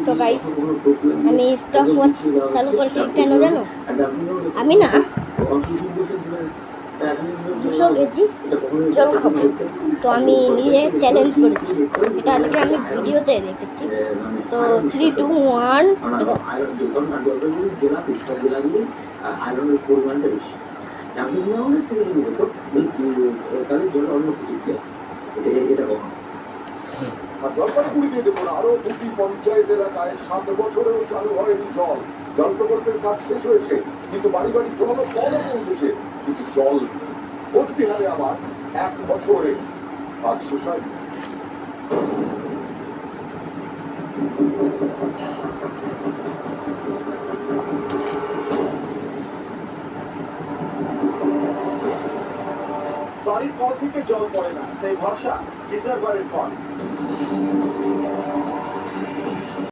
তো গাইজ আমি stop watch চালু করেছি কেন জানো? আমি না 200 কেজি জল খাবো, তো আমি নিজে চ্যালেঞ্জ করেছি। এটা আজকে আমি ভিডিওতে দেখেছি। তো 3, 2, 1 আয়রনের পরিমাণটা বেশি। আপনি অনেক থেকে হতো তাহলে জল অন্য কিছু এটা কখন আর জলপাইগুড়িতে দেখুন আরো 2টি পঞ্চায়েত এলাকায় 7 বছরেও চালু হয়নি জল। জল প্রকল্পের কাজ শেষ হয়েছে, কিন্তু বাড়ি বাড়ি জল পৌঁছেছে, কিন্তু জল কোচবিহারে আবার 1 বছরে কাজ শেষ হয়নি। বাড়ির কল থেকে জল পড়ে না, তাই ভরসা রিজার্ভারের কল।